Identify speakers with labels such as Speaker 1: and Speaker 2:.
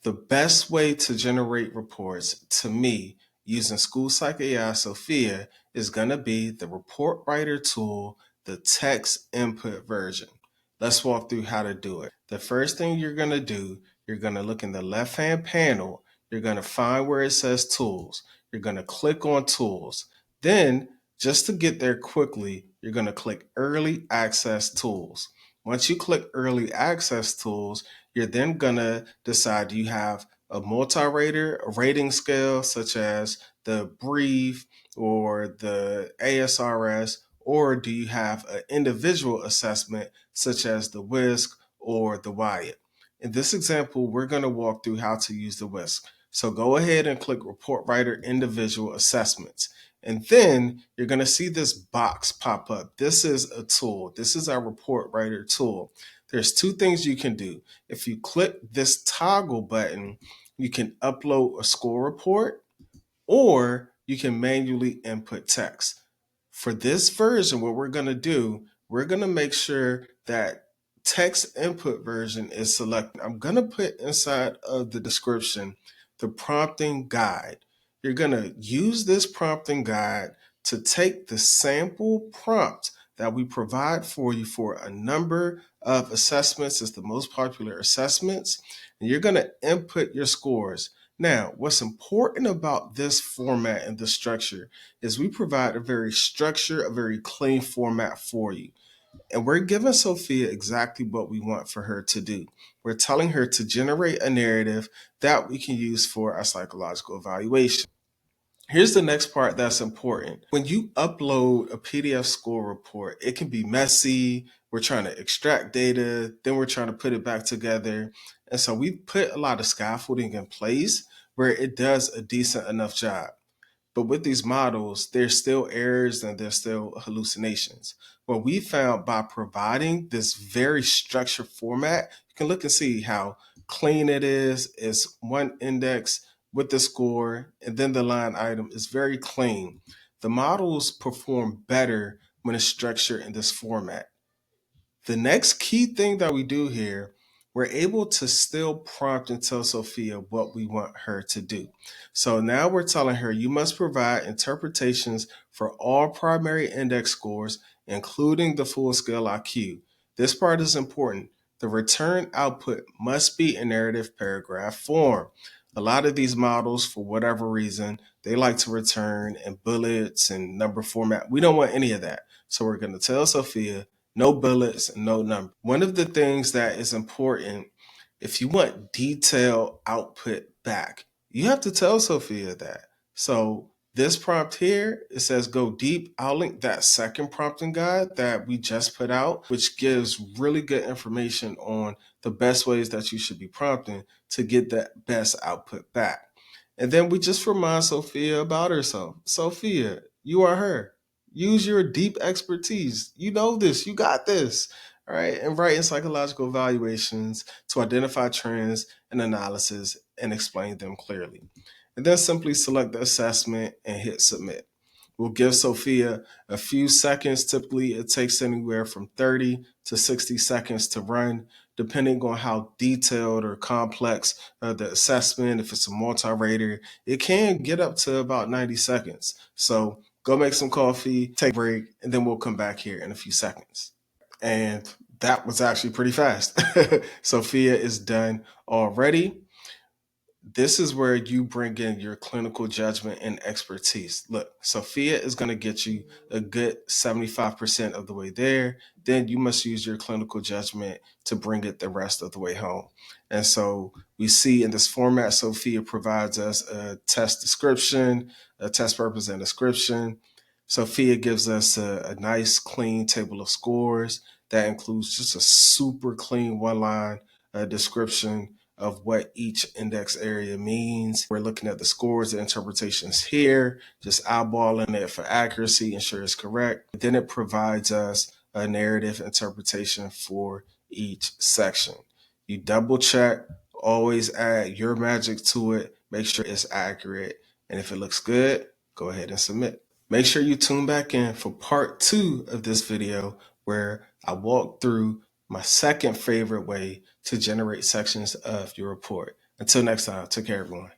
Speaker 1: The best way to generate reports to me using School Psych AI Sophia is going to be the report writer tool, the text input version. Let's walk through how to do it. The first thing you're going to do, you're going to look in the left-hand panel. You're going to find where it says tools. You're going to click on tools. Then, just to get there quickly, you're going to click early access tools. Once you click early access tools, you're then going to decide, do you have a multi-rater, a rating scale such as the Breathe or the ASRS, or do you have an individual assessment such as the WISC or the Wyatt? In this example, we're going to walk through how to use the WISC. So go ahead and click Report Writer Individual Assessments. And then you're going to see this box pop up. This is a tool. This is our report writer tool. There's two things you can do. If you click this toggle button, you can upload a score report or you can manually input text. For this version, what we're going to do, we're going to make sure that text input version is selected. I'm going to put inside of the description the prompting guide. You're going to use this prompting guide to take the sample prompt that we provide for you for a number of assessments. It's the most popular assessments, and you're going to input your scores. Now, what's important about this format and the structure is we provide a very structured, a very clean format for you. And we're giving Sophia exactly what we want for her to do. We're telling her to generate a narrative that we can use for our psychological evaluation. Here's the next part that's important. When you upload a PDF score report, it can be messy. We're trying to extract data, then we're trying to put it back together. And so we put a lot of scaffolding in place where it does a decent enough job. But with these models, there's still errors and there's still hallucinations. What we found by providing this very structured format, you can look and see how clean it is. It's one index with the score, and then the line item is very clean. The models perform better when it's structured in this format. The next key thing that we do here, we're able to still prompt and tell Sophia what we want her to do. So now we're telling her, you must provide interpretations for all primary index scores, including the full scale IQ. This part is important. The return output must be in narrative paragraph form. A lot of these models, for whatever reason, they like to return in bullets and number format. We don't want any of that. So we're going to tell Sophia, no bullets, no number. One of the things that is important, if you want detailed output back, you have to tell Sophia that. So this prompt here, it says go deep. I'll link that second prompting guide that we just put out, which gives really good information on the best ways that you should be prompting to get that best output back. And then we just remind Sophia about herself. Sophia, you are her. Use your deep expertise. You know this. You got this. All right. And write in psychological evaluations to identify trends and analysis and explain them clearly. And then simply select the assessment and hit submit. We'll give Sophia a few seconds. Typically, it takes anywhere from 30 to 60 seconds to run, depending on how detailed or complex the assessment. If it's a multi-rater, it can get up to about 90 seconds. So go make some coffee, take a break, and then we'll come back here in a few seconds. And that was actually pretty fast. Sophia is done already. This is where you bring in your clinical judgment and expertise. Look, Sophia is going to get you a good 75% of the way there. Then you must use your clinical judgment to bring it the rest of the way home. And so we see in this format, Sophia provides us a test description, a test purpose and description. Sophia gives us a nice, clean table of scores that includes just a super clean one-line description of what each index area means. We're looking at the scores, the interpretations here, just eyeballing it for accuracy, ensure it's correct. Then it provides us a narrative interpretation for each section. You double check, always add your magic to it, make sure it's accurate. And if it looks good, go ahead and submit. Make sure you tune back in for part 2 of this video where I walk through my second favorite way to generate sections of your report. Until next time, take care, everyone.